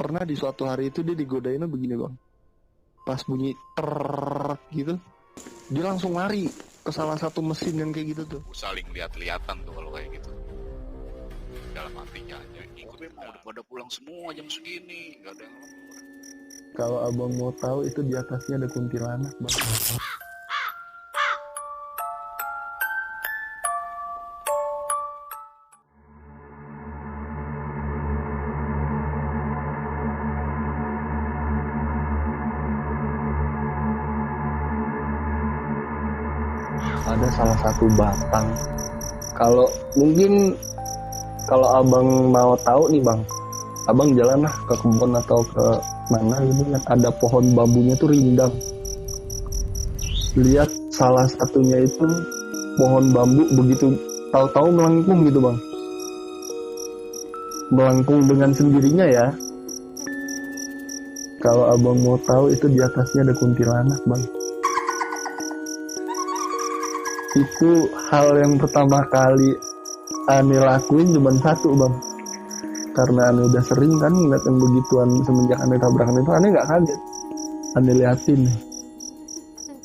pernah di suatu hari itu dia digodainnya begini bang. Pas bunyi ter gitu, dia langsung lari ke salah satu mesin yang kayak gitu tuh. Saling lihat-lihatan tuh kalau kayak gitu. Dalam hatinya aja, ikut memang udah pada pulang semua jam segini, nggak ada yang lembur. Kalau abang mau tahu itu di atasnya ada kuntilanak bang. Ada salah satu batang. Kalau mungkin kalau abang mau tahu nih bang, abang jalan lah ke kebun atau ke mana gitu kan, ada pohon bambunya tuh rindang. Lihat salah satunya itu pohon bambu begitu tahu-tahu melengkung gitu bang. Melengkung dengan sendirinya ya. Kalau abang mau tahu itu di atasnya ada kuntilanak bang. Itu hal yang pertama kali Ani lakuin cuma satu bang. Karena Ani udah sering kan ngeliat yang begituan semenjak Ani tabrakan itu, Ani gak kaget. Ani liatin,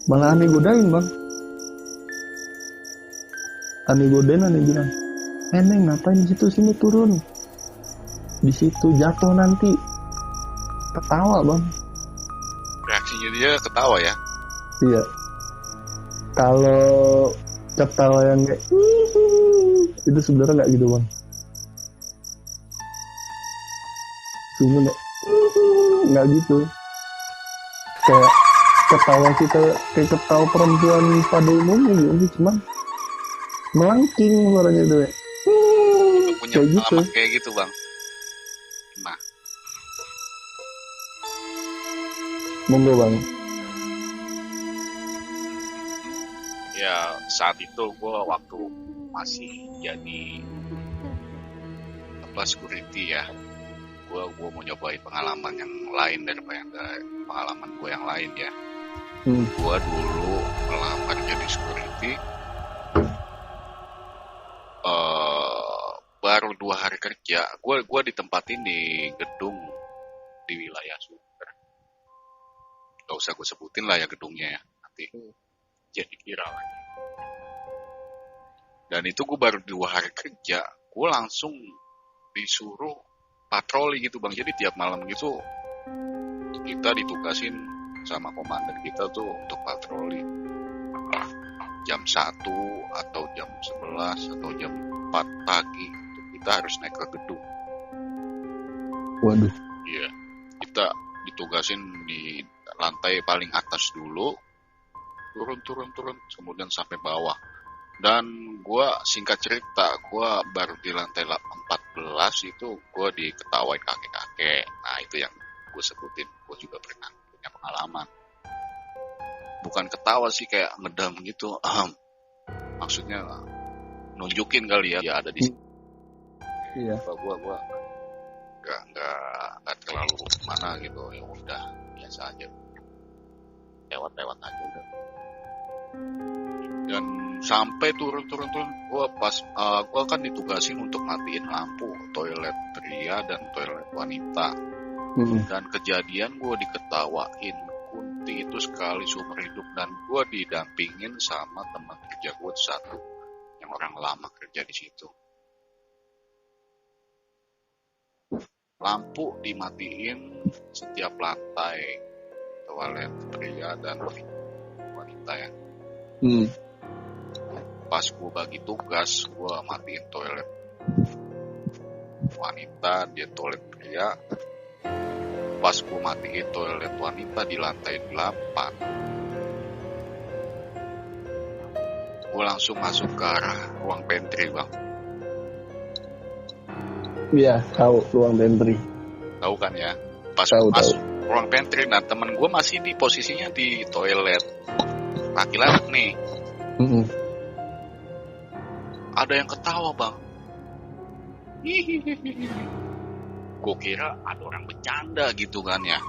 malah Ani godain bang. Ani godain, Ani bilang, Neng ngapain di situ, sini turun. Di situ jatuh nanti. Ketawa bang. Reaksinya dia ketawa ya. Iya. Kalau ketawa yang kayak itu sebenarnya nggak gitu bang. Sebenarnya nggak gitu. Kayak ketawa kita kayak ketawa perempuan pada umumnya gitu, cuman melengking suaranya itu. Punya Kayak pengalaman gitu. kayak gitu bang. Nah, Monggo bang. ya saat itu gue waktu masih jadi security ya, gue mau nyobain pengalaman yang lain daripada pengalaman gue yang lain ya. Gue dulu melamar jadi security, baru 2 hari kerja gue ditempatin di gedung di wilayah Sumber. Gak usah gue sebutin lah ya gedungnya ya, nanti jadi viral lagi. Dan itu gue baru 2 hari kerja, gue langsung disuruh patroli gitu bang. Jadi tiap malam gitu kita ditugasin sama komandan kita tuh untuk patroli jam 1 atau jam 11 atau jam 4 pagi. Kita harus naik ke gedung. Waduh. Iya, kita ditugasin di lantai paling atas dulu, turun, kemudian sampai bawah. Dan gue singkat cerita, gue baru di lantai 14 itu gue diketawain kakek-kakek. Nah itu yang gue sebutin, gue juga pernah punya pengalaman. Bukan ketawa sih, kayak ngedam gitu. Maksudnya nunjukin kali ya ada di sini. Iya. Gue nggak terlalu mana gitu, ya udah biasa aja, lewat aja udah. Dan sampai turun gue kan ditugasin untuk matiin lampu toilet pria dan toilet wanita. Dan kejadian gue diketawain Kunti itu sekali seumur hidup, dan gue didampingin sama teman kerja gue satu yang orang lama kerja di situ. Lampu dimatiin setiap lantai toilet pria dan wanita ya. Pas gue bagi tugas, gue matiin toilet wanita, dia toilet pria. Pas gue matiin toilet wanita di lantai 8, gue langsung masuk ke arah ruang pantry bang. Iya, tahu ruang pantry. Tahu kan ya? Pas tahu, masuk ruang pantry, nah temen gue masih di posisinya di toilet laki-laki nih. Ada yang ketawa bang. Gue kira ada orang bercanda gitu kan ya.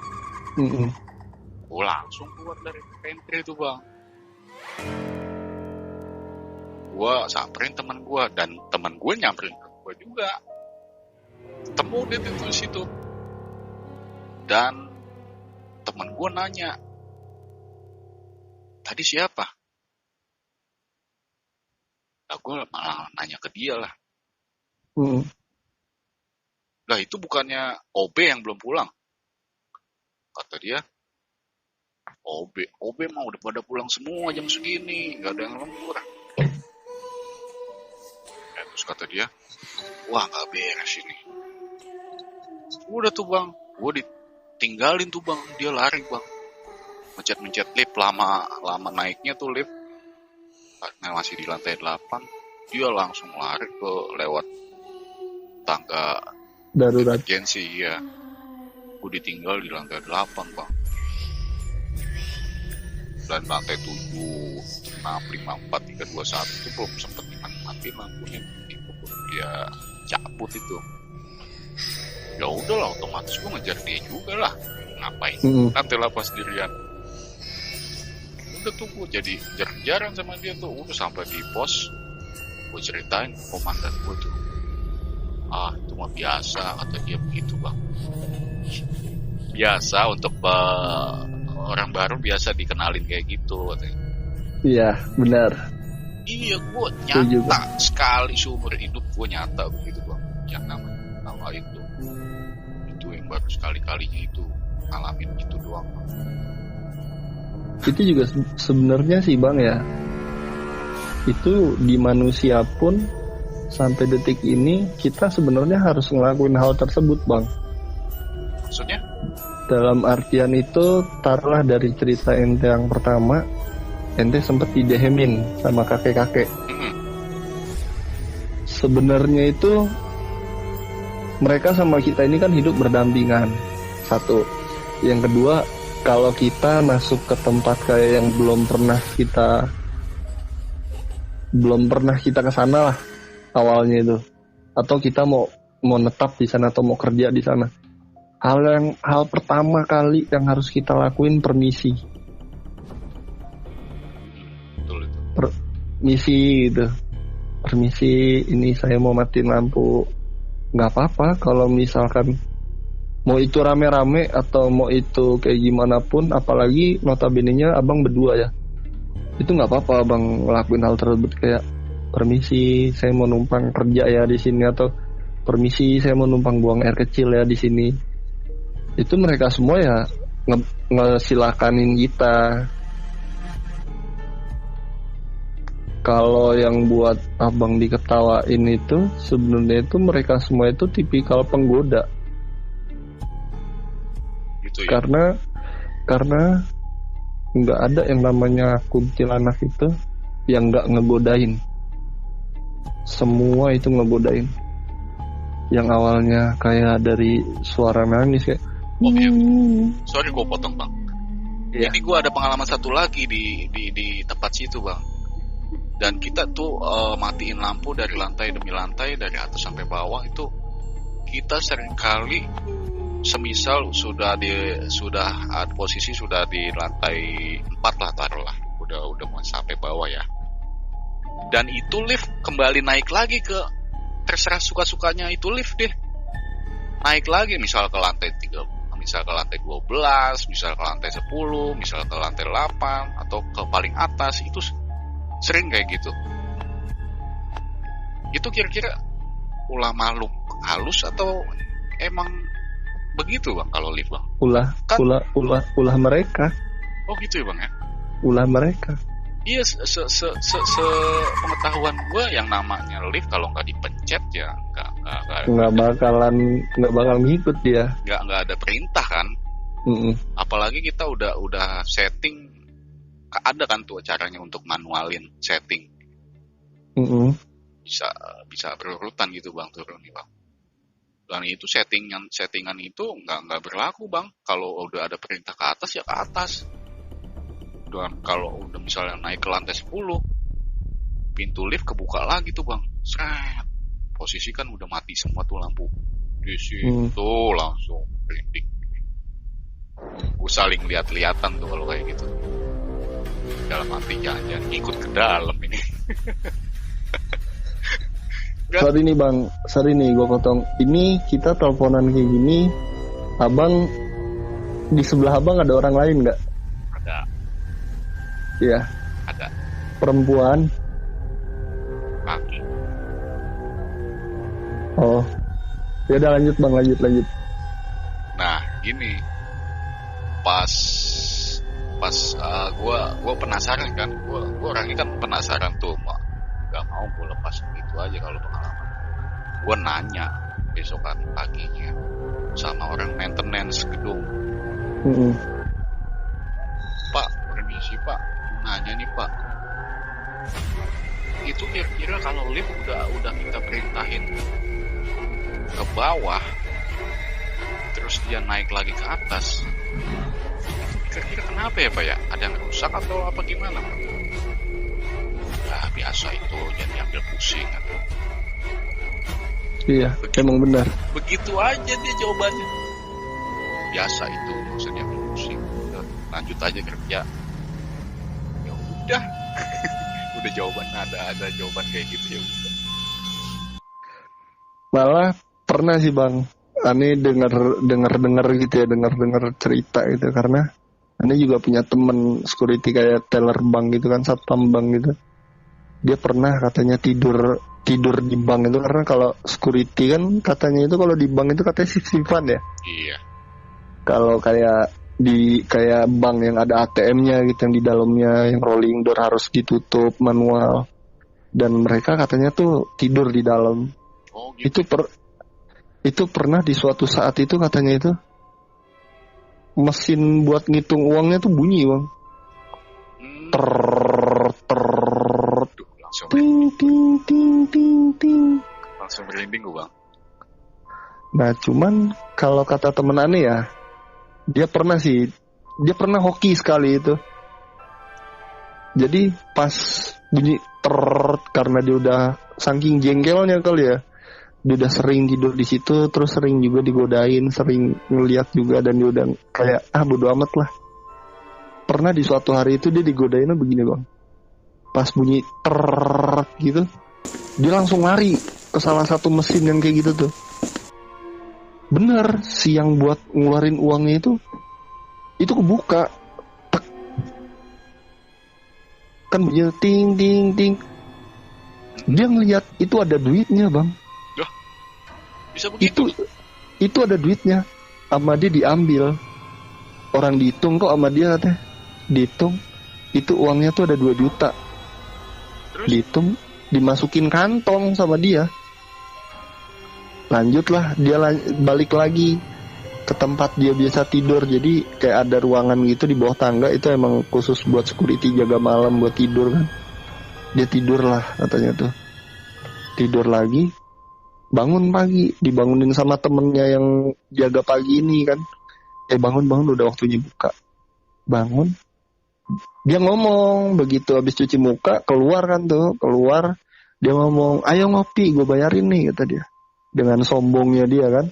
Gue langsung keluar dari pantry itu bang. Gue samperin teman gue, dan teman gue nyamperin ke gue juga. Ketemu dia di situ. Dan temen gue nanya, tadi siapa? Nah, gue malah nanya ke dia lah. Lah itu bukannya OB yang belum pulang? Kata dia, OB mah udah pada pulang semua jam segini, nggak ada yang lembur. Ya, terus kata dia, wah nggak beres ini. Udah tuh bang, gue ditinggalin tuh bang, dia lari bang, mencet lift, lama naiknya tuh lift, karena masih di lantai 8, dia langsung lari ke lewat tangga darurat emergency ya. Gue ditinggal di lantai 8 bang, dan lantai 7, 6, 5, 4, 3, 2, 1 itu belum sempet mati lampunya, itu dia cabut itu. Ya udahlah, otomatis gue ngejar dia juga lah, ngapain lantai 8 sendirian. Udah tuh gue jadi kejar-kejaran sama dia tuh, udah sampai di pos gue ceritain komandan gue tuh, itu mah biasa, kata dia begitu bang. Biasa untuk orang baru, biasa dikenalin kayak gitu katanya. Iya benar. Iya, gue nyata sekali seumur hidup gue nyata begitu bang, yang nama itu yang baru sekali-kalinya itu ngalamin gitu doang bang. Itu juga sebenarnya sih bang ya, itu di manusia pun sampai detik ini kita sebenarnya harus ngelakuin hal tersebut bang. Maksudnya? Dalam artian itu, taruhlah dari cerita ente yang pertama, ente sempet didehemin sama kakek-kakek. Sebenarnya itu mereka sama kita ini kan hidup berdampingan. Satu. Yang kedua, kalau kita masuk ke tempat kayak yang belum pernah kita kesana lah awalnya itu, atau kita mau netap di sana atau mau kerja di sana, hal pertama kali yang harus kita lakuin permisi. Permisi gitu. Permisi, ini saya mau matiin lampu. Nggak apa-apa kalau misalkan mau itu rame-rame atau mau itu kayak gimana pun, apalagi notabene-nya abang berdua ya, itu nggak apa-apa abang ngelakuin hal tersebut. Kayak permisi, saya mau numpang kerja ya di sini, atau permisi, saya mau numpang buang air kecil ya di sini. Itu mereka semua ya ngesilakanin kita. Kalau yang buat abang diketawain itu sebenarnya itu mereka semua itu tipikal penggoda. Gitu ya? Karena nggak ada yang namanya kuntilanak itu yang nggak ngegodain. Semua itu ngegodain. Yang awalnya kayak dari suara nangis kayak. Sorry gue potong bang. Yeah. Ini gue ada pengalaman satu lagi di tempat situ bang. Dan kita tuh matiin lampu dari lantai demi lantai, dari atas sampai bawah itu kita seringkali semisal sudah posisi sudah di lantai 4 lah taruhlah, udah mau sampai bawah ya. Dan itu lift kembali naik lagi ke, terserah suka-sukanya itu lift deh. Naik lagi misal ke lantai 3, misal ke lantai 12, misal ke lantai 10, misal ke lantai 8 atau ke paling atas, itu sering kayak gitu. Itu kira-kira ulah makhluk halus atau emang begitu bang kalau lift bang? Ulah mereka. Oh gitu ya bang ya? Ulah mereka. Iya, pengetahuan gue yang namanya lift kalau nggak dipencet ya nggak bakal ngikut dia. Nggak ada perintah kan? Apalagi kita udah setting. Ada kan tuh caranya untuk manualin setting. Bisa berurutan gitu bang, turun nih bang. Dan itu settingan itu nggak berlaku bang. Kalau udah ada perintah ke atas ya ke atas. Dan kalau udah misalnya naik ke lantai 10, pintu lift kebuka lagi tuh bang. Sret. Posisi kan udah mati semua tuh lampu. Di situ langsung merinding. Gue saling lihat-lihatan tuh kalau kayak gitu. Dalam hati jangan ikut ke dalam ini. Sorry nih gue potong. Ini kita teleponan kayak gini, abang di sebelah abang ada orang lain nggak? Ada. Iya. Ada. Perempuan. Laki. Oh. Ya udah lanjut bang, lanjut. Nah, gini. Pas gue penasaran kan, gue orangnya kan penasaran tuh, nggak mau gue lepas gitu aja kalau pengalaman. Gue nanya besokan paginya sama orang maintenance gedung. Pak, permisi Pak, nanya nih Pak, itu kira-kira kalau lift udah kita perintahin ke bawah, terus dia naik lagi ke atas, kira-kira kenapa ya Pak ya? Ada yang rusak atau apa gimana Pak? Nah, biasa itu jadi ambil pusing atau. Iya, emang benar. Begitu aja dia jawabannya. Biasa itu, nggak usah diambil pusing. Udah, lanjut aja kerja. Ya udah, udah jawaban ada jawaban kayak gitu ya udah. Malah pernah sih bang, Ani dengar gitu ya, dengar cerita gitu, karena Ani juga punya temen security kayak teller bank gitu kan, satpam bank gitu. Dia pernah katanya tidur di bank itu, karena kalau security kan katanya itu kalau di bank itu katanya shift-shiftan ya. Iya. Kalau kayak bank yang ada ATM-nya gitu, yang di dalamnya yang rolling door harus ditutup manual, dan mereka katanya tuh tidur di dalam. Oh gitu. Itu pernah di suatu saat itu katanya itu mesin buat ngitung uangnya tuh bunyi bang. Ting. Langsung merinding gue bang. Nah cuman kalau kata temen Ane ya, dia pernah hoki sekali itu. Jadi pas bunyi karena dia udah saking jengkelnya kali ya, dia udah sering tidur di situ, terus sering juga digodain, sering ngeliat juga, dan dia udah kayak bodo amat lah. Pernah di suatu hari itu dia digodainnya begini bang, pas bunyi gitu, dia langsung lari ke salah satu mesin yang kayak gitu tuh. Bener, si yang buat ngeluarin uangnya itu kebuka. Tek. Kan bunyi ting. Dia ngeliat itu ada duitnya bang. Bisa begitu? Itu ada duitnya, sama dia diambil. Orang dihitung kok sama dia katanya. Dihitung, itu uangnya tuh ada 2 juta. Terus? Dihitung, dimasukin kantong sama dia. Lanjutlah, dia balik lagi ke tempat dia biasa tidur. Jadi kayak ada ruangan gitu di bawah tangga, itu emang khusus buat security jaga malam buat tidur kan. Dia tidur lah katanya tuh. Tidur lagi, bangun pagi, dibangunin sama temennya yang jaga pagi ini kan. Bangun udah waktunya buka. Bangun, dia ngomong begitu habis cuci muka, keluar dia ngomong, ayo ngopi, gue bayarin nih, kata dia. Dengan sombongnya dia kan.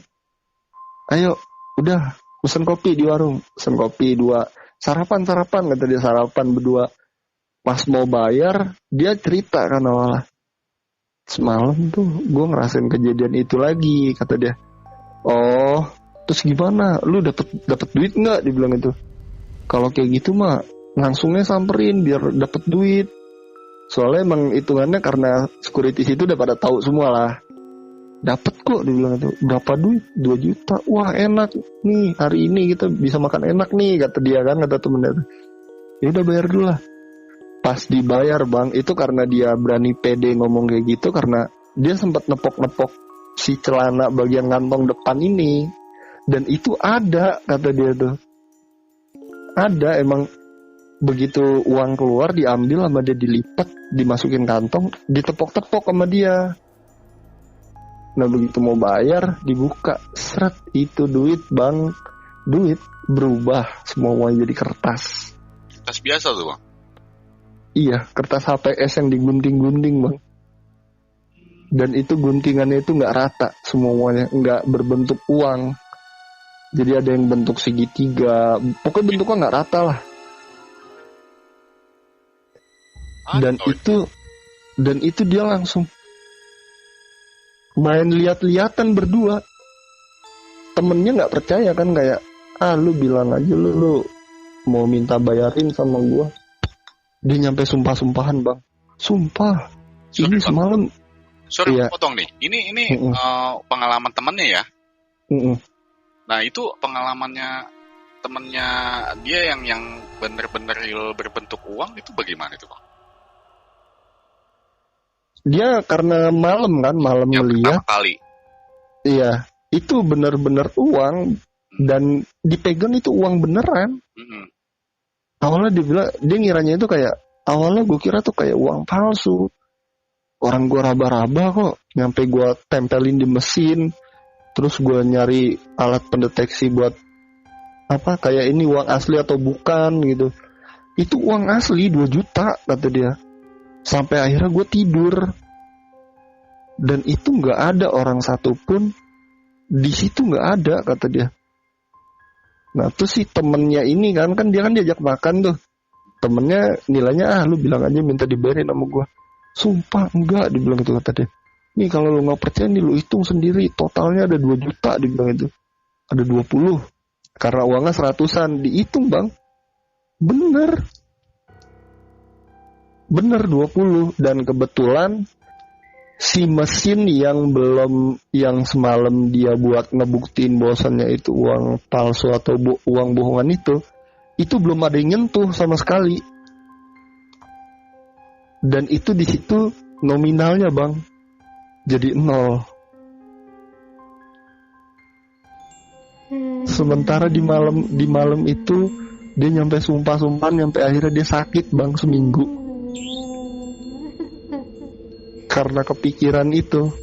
Ayo, udah, pesen kopi di warung. Pesen kopi 2. Sarapan, kata dia, sarapan berdua. Pas mau bayar, dia cerita kan awalnya. Semalam tuh gue ngerasain kejadian itu lagi, kata dia. Oh, terus gimana? Lu dapet duit nggak? Dibilang itu. Kalau kayak gitu mah langsungnya samperin biar dapet duit. Soalnya emang hitungannya karena security situ udah pada tahu semua lah. Dapet kok, dibilang itu. Berapa duit? 2 juta. Wah enak nih, hari ini kita bisa makan enak nih, kata dia kan, kata temennya. Ya udah bayar dulu lah. Pas dibayar bang, itu karena dia berani pede ngomong kayak gitu, karena dia sempat nepok si celana bagian kantong depan ini, dan itu ada, kata dia tuh. Ada emang, begitu uang keluar diambil sama dia, dilipat, dimasukin kantong, ditepok-tepok sama dia. Nah begitu mau bayar, dibuka, seret, itu duit bang, duit berubah semuanya jadi kertas. Kertas biasa tuh bang? Iya, kertas HPS yang digunting-gunting bang. Dan itu guntingannya itu nggak rata semuanya, nggak berbentuk uang. Jadi ada yang bentuk segitiga, pokoknya bentuknya nggak rata lah. Dan itu dia langsung main lihat-lihatan berdua. Temennya nggak percaya kan, kayak Lu bilang aja lu mau minta bayarin sama gua. Dia nyampe sumpah-sumpahan bang. Sumpah. Sorry, Ini Bang. semalam. Sorry, Iya. potong nih. Ini Mm-mm. pengalaman temannya ya. Mm-mm. Nah, itu pengalamannya temennya dia yang bener-bener real berbentuk uang itu bagaimana itu, Bang? Dia karena malam Yang ngeliat. pertama kali. Iya. Itu bener-bener uang. Dan dipegang itu uang beneran. Mm-mm. Awalnya dia ngiranya itu kayak, awalnya gue kira tuh kayak uang palsu. Orang gue raba-raba kok, nyampe gue tempelin di mesin, terus gue nyari alat pendeteksi buat apa, kayak ini uang asli atau bukan gitu. Itu uang asli 2 juta kata dia. Sampai akhirnya gue tidur, dan itu nggak ada orang satupun di situ, nggak ada kata dia. Nah terus si temennya ini kan dia kan diajak makan tuh. Temennya nilainya, lu bilang aja minta dibayarin sama gue. Sumpah enggak, dibilang itu kata dia. Nih kalau lu gak percaya nih lu hitung sendiri, totalnya ada 2 juta, dibilang itu. Ada 20. Karena uangnya 100-an, dihitung bang. Bener 20. Dan kebetulan si mesin yang semalam dia buat ngebuktiin bahwasannya itu uang palsu atau uang bohongan itu belum ada yang nyentuh sama sekali. Dan itu di situ nominalnya bang jadi 0. Sementara di malam itu dia nyampe sumpah-sumpahan, nyampe akhirnya dia sakit bang seminggu karena kepikiran itu.